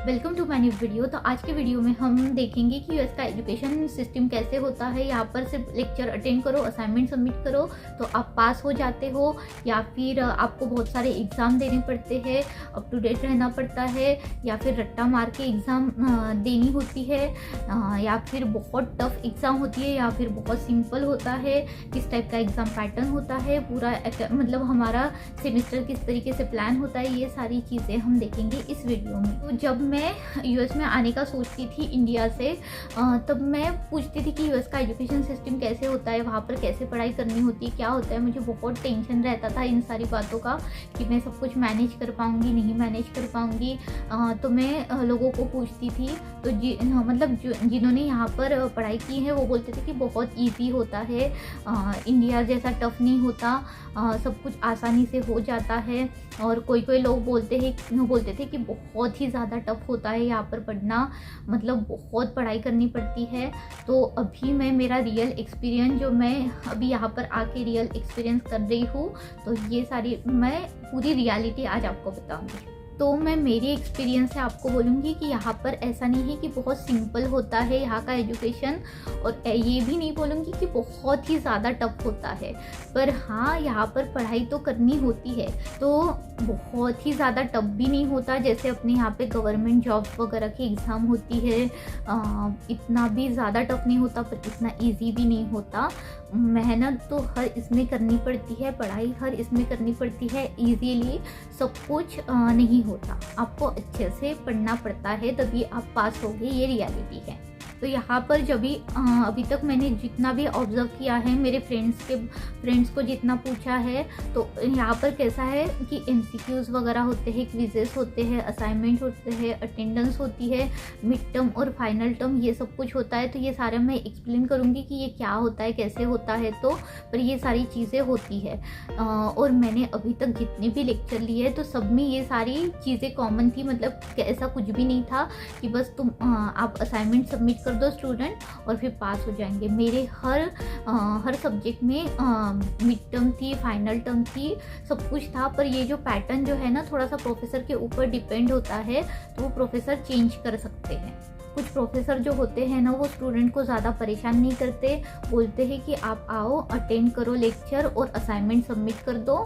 Welcome to my new video. तो आज के वीडियो में हम देखेंगे कि यूएस का एजुकेशन सिस्टम कैसे होता है। यहाँ पर सिर्फ लेक्चर अटेंड करो, असाइनमेंट सबमिट करो तो आप पास हो जाते हो, या फिर आपको बहुत सारे एग्ज़ाम देने पड़ते हैं, अप टू डेट रहना पड़ता है, या फिर रट्टा मार के एग्ज़ाम देनी होती है, या फिर बहुत टफ एग्ज़ाम होती है, या फिर बहुत सिंपल होता है। किस टाइप का एग्ज़ाम पैटर्न होता है, पूरा मतलब हमारा सेमेस्टर किस तरीके से प्लान होता है, ये सारी चीज़ें हम देखेंगे इस वीडियो में। तो जब मैं यूएस में आने का सोचती थी इंडिया से, तब मैं पूछती थी कि यूएस का एजुकेशन सिस्टम कैसे होता है, वहाँ पर कैसे पढ़ाई करनी होती है, क्या होता है। मुझे बहुत टेंशन रहता था इन सारी बातों का कि मैं सब कुछ मैनेज कर पाऊँगी, नहीं मैनेज कर पाऊँगी। तो मैं लोगों को पूछती थी, तो मतलब जिन्होंने यहाँ पर पढ़ाई की है वो बोलते थे कि बहुत ईजी होता है, इंडिया जैसा टफ नहीं होता, सब कुछ आसानी से हो जाता है। और कोई लोग बोलते थे कि बहुत ही ज़्यादा टफ होता है यहाँ पर पढ़ना, मतलब बहुत पढ़ाई करनी पड़ती है। तो अभी मैं मेरा रियल एक्सपीरियंस, जो मैं अभी यहाँ पर आके रियल एक्सपीरियंस कर रही हूँ, तो ये सारी मैं पूरी रियलिटी आज आपको बताऊँगी। तो मैं मेरी एक्सपीरियंस से आपको बोलूँगी कि यहाँ पर ऐसा नहीं है कि बहुत सिंपल होता है यहाँ का एजुकेशन, और ये भी नहीं बोलूँगी कि बहुत ही ज़्यादा टफ होता है। पर हाँ, यहाँ पर पढ़ाई तो करनी होती है, तो बहुत ही ज़्यादा टफ भी नहीं होता जैसे अपने यहाँ पे गवर्नमेंट जॉब वगैरह की एग्ज़ाम होती है। इतना भी ज़्यादा टफ नहीं होता, पर इतना ईजी भी नहीं होता। मेहनत तो हर इसमें करनी पड़ती है, पढ़ाई हर इसमें करनी पड़ती है। इजीली सब कुछ नहीं होता, आपको अच्छे से पढ़ना पड़ता है, तभी आप पास होगे, ये रियलिटी है। तो यहाँ पर जब भी अभी तक मैंने जितना भी ऑब्ज़र्व किया है, मेरे फ्रेंड्स को जितना पूछा है, तो यहाँ पर कैसा है कि एमसीक्यूज़ वगैरह होते हैं, क्विजेस होते हैं, असाइनमेंट होते हैं, अटेंडेंस होती है, मिड टर्म और फाइनल टर्म, ये सब कुछ होता है। तो ये सारा मैं एक्सप्लेन करूँगी कि ये क्या होता है, कैसे होता है। तो पर ये सारी चीज़ें होती है, और मैंने अभी तक जितने भी लेक्चर लिए तो सब में ये सारी चीज़ें कॉमन थी। मतलब ऐसा कुछ भी नहीं था कि बस आप असाइनमेंट सबमिट कर दो स्टूडेंट और फिर पास हो जाएंगे। मेरे हर सब्जेक्ट में मिड टर्म थी, फाइनल टर्म थी, सब कुछ था। पर ये जो पैटर्न जो है ना, थोड़ा सा प्रोफेसर के ऊपर डिपेंड होता है, तो वो प्रोफेसर चेंज कर सकते हैं। कुछ प्रोफेसर जो होते हैं ना, वो स्टूडेंट को ज़्यादा परेशान नहीं करते, बोलते हैं कि आप आओ, अटेंड करो लेक्चर और असाइनमेंट सबमिट कर दो,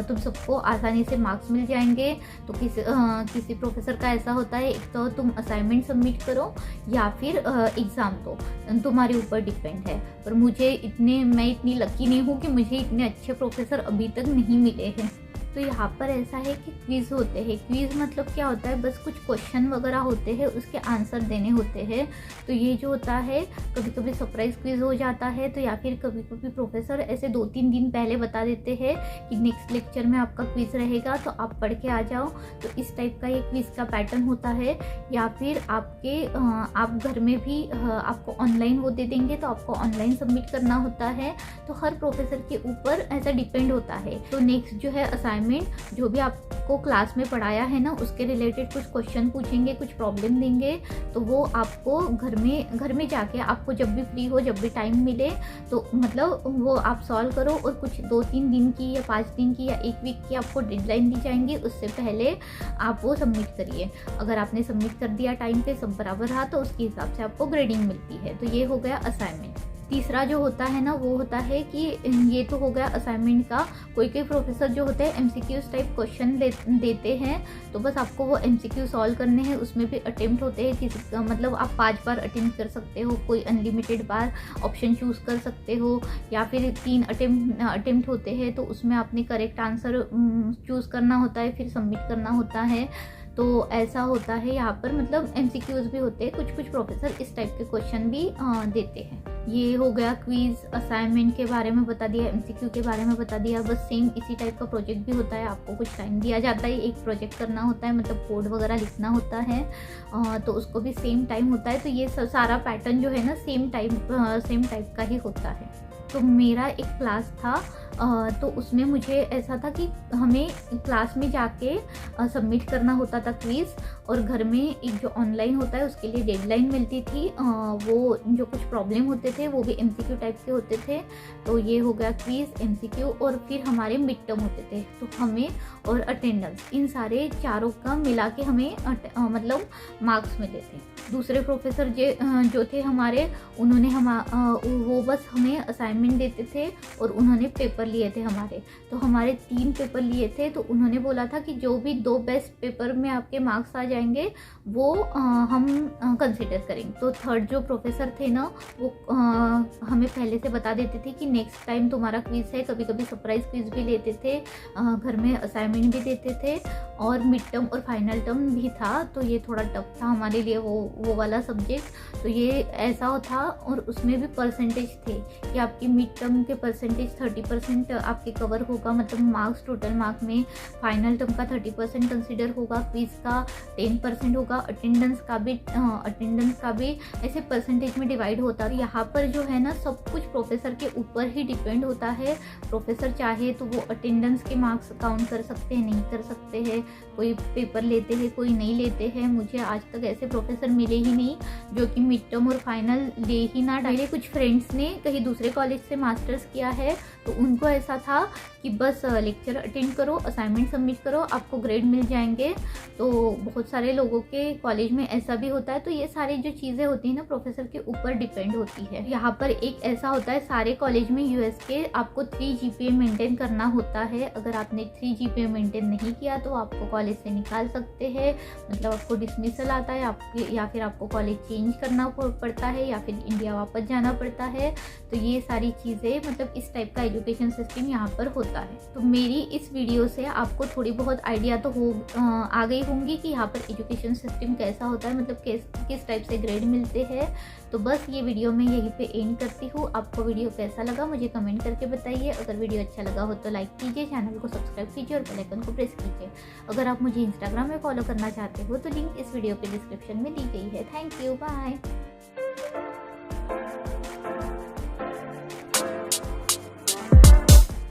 तुम सबको आसानी से मार्क्स मिल जाएंगे। तो किसी प्रोफेसर का ऐसा होता है, एक तो तुम असाइनमेंट सबमिट करो या फिर एग्ज़ाम दो, तुम्हारे ऊपर डिपेंड है। पर मैं इतनी लकी नहीं हूँ कि मुझे इतने अच्छे प्रोफेसर अभी तक नहीं मिले हैं। तो यहाँ पर ऐसा है कि क्विज़ होते हैं। क्विज़ मतलब क्या होता है, बस कुछ क्वेश्चन वगैरह होते हैं, उसके आंसर देने होते हैं। तो ये जो होता है, कभी कभी सरप्राइज क्विज़ हो जाता है, तो या फिर कभी कभी प्रोफेसर ऐसे 2-3 दिन पहले बता देते हैं कि नेक्स्ट लेक्चर में आपका क्विज़ रहेगा, तो आप पढ़ के आ जाओ। तो इस टाइप का ये क्विज़ का पैटर्न होता है। या फिर आप घर में भी आपको ऑनलाइन वो दे देंगे, तो आपको ऑनलाइन सबमिट करना होता है। तो हर प्रोफेसर के ऊपर ऐसा डिपेंड होता है। तो नेक्स्ट जो है असाइनमेंट, जो भी आपको क्लास में पढ़ाया है ना, उसके रिलेटेड कुछ क्वेश्चन पूछेंगे, कुछ प्रॉब्लम देंगे। तो वो आपको घर में जाके, आपको जब भी फ्री हो, जब भी टाइम मिले, तो मतलब वो आप सॉल्व करो। और कुछ 2-3 दिन की या 5 दिन की या 1 वीक की आपको डेडलाइन दी जाएंगी, उससे पहले आप वो सबमिट करिए। अगर आपने सबमिट कर दिया टाइम पे, सब बराबर रहा, तो उसके हिसाब से आपको ग्रेडिंग मिलती है। तो ये हो गया असाइनमेंट। तीसरा जो होता है ना, वो होता है कि ये तो हो गया असाइनमेंट का। कोई प्रोफेसर जो होते हैं एमसीक्यूज टाइप क्वेश्चन देते हैं, तो बस आपको वो एमसीक्यू सॉल्व करने हैं। उसमें भी अटेम्प्ट होते हैं, मतलब आप 5 बार अटेम्प्ट कर सकते हो, कोई अनलिमिटेड बार ऑप्शन चूज़ कर सकते हो, या फिर 3 अटेम्प्ट होते हैं, तो उसमें आपने करेक्ट आंसर चूज़ करना होता है, फिर सबमिट करना होता है। तो ऐसा होता है यहाँ पर, मतलब एमसीक्यूज भी होते हैं। कुछ प्रोफेसर इस टाइप के क्वेश्चन भी देते हैं। ये हो गया क्विज, असाइनमेंट के बारे में बता दिया, एमसीक्यू के बारे में बता दिया। बस सेम इसी टाइप का प्रोजेक्ट भी होता है। आपको कुछ टाइम दिया जाता है, एक प्रोजेक्ट करना होता है, मतलब कोड वगैरह लिखना होता है, तो उसको भी सेम टाइम होता है। तो ये सारा पैटर्न जो है ना, सेम टाइप का ही होता है। तो मेरा एक क्लास था, तो उसमें मुझे ऐसा था कि हमें क्लास में जाके सबमिट करना होता था क्विज़, और घर में एक जो ऑनलाइन होता है उसके लिए डेडलाइन मिलती थी। वो जो कुछ प्रॉब्लम होते थे वो भी एमसीक्यू टाइप के होते थे। तो ये हो गया क्विज़, एमसीक्यू, और फिर हमारे मिड टर्म होते थे। तो हमें और अटेंडेंस, इन सारे चारों का मिला के हमें मतलब मार्क्स मिले थे। दूसरे प्रोफेसर जो थे हमारे, उन्होंने वो बस हमें असाइनमेंट देते थे और उन्होंने पेपर लिए थे हमारे। तो हमारे 3 पेपर लिए थे, तो उन्होंने बोला था कि जो भी 2 बेस्ट पेपर में आपके मार्क्स आ जाएंगे वो हम कंसिडर करेंगे। तो थर्ड जो प्रोफेसर थे ना, वो हमें पहले से बता देते थे कि नेक्स्ट टाइम तुम्हारा क्विज़ है। कभी कभी सरप्राइज क्विज़ भी लेते थे, घर में असाइनमेंट भी देते थे, और मिड टर्म और फाइनल टर्म भी था। तो ये थोड़ा टफ था हमारे लिए वो वाला सब्जेक्ट। तो ये ऐसा था, और उसमें भी परसेंटेज थे कि आपकी मिड टर्म के परसेंटेज 30% आपके कवर होगा, मतलब मार्क्स टोटल मार्क में। फाइनल टर्म का 30% कंसिडर होगा, क्विज़ का 10% होगा, अटेंडेंस का भी ऐसे परसेंटेज में डिवाइड होता है। यहाँ पर जो है ना, सब कुछ प्रोफेसर के ऊपर ही डिपेंड होता है। प्रोफेसर चाहे तो वो अटेंडेंस के मार्क्स काउंट कर सकते हैं, नहीं कर सकते हैं, कोई पेपर लेते हैं, कोई नहीं लेते हैं। मुझे आज तक ऐसे प्रोफेसर मिले ही नहीं जो कि मिड टर्म और फाइनल ले ही ना डाले। कुछ फ्रेंड्स ने कहीं दूसरे कॉलेज से मास्टर्स किया है, तो उनको ऐसा था कि बस लेक्चर अटेंड करो, असाइनमेंट सबमिट करो, आपको ग्रेड मिल जाएंगे। तो बहुत सारे लोगों के कॉलेज में ऐसा भी होता है। तो ये सारी जो चीज़ें होती हैं ना, प्रोफेसर के ऊपर डिपेंड होती है। यहाँ पर एक ऐसा होता है, सारे कॉलेज में यूएस के आपको 3 GPA मेंटेन करना होता है। अगर आपने 3 GPA मेंटेन नहीं किया तो आपको कॉलेज से निकाल सकते हैं, मतलब आपको डिसमिसल आता है, या फिर आपको कॉलेज चेंज करना पड़ता है, या फिर इंडिया वापस जाना पड़ता है। तो ये सारी चीज़ें, मतलब इस टाइप का एजुकेशन सिस्टम यहाँ पर होता है। तो मेरी इस वीडियो से आपको थोड़ी बहुत आइडिया तो आ गई होंगी कि यहाँ पर एजुकेशन सिस्टम कैसा होता है, मतलब किस टाइप से ग्रेड मिलते हैं। तो बस ये वीडियो मैं यहीं पे एंड करती हूँ। आपको वीडियो कैसा लगा मुझे कमेंट करके बताइए। अगर वीडियो अच्छा लगा हो तो लाइक कीजिए, चैनल को सब्सक्राइब कीजिए और बेल आइकन को प्रेस कीजिए। अगर आप मुझे इंस्टाग्राम में फॉलो करना चाहते हो तो लिंक इस वीडियो के डिस्क्रिप्शन में दी गई है। Thank you, bye.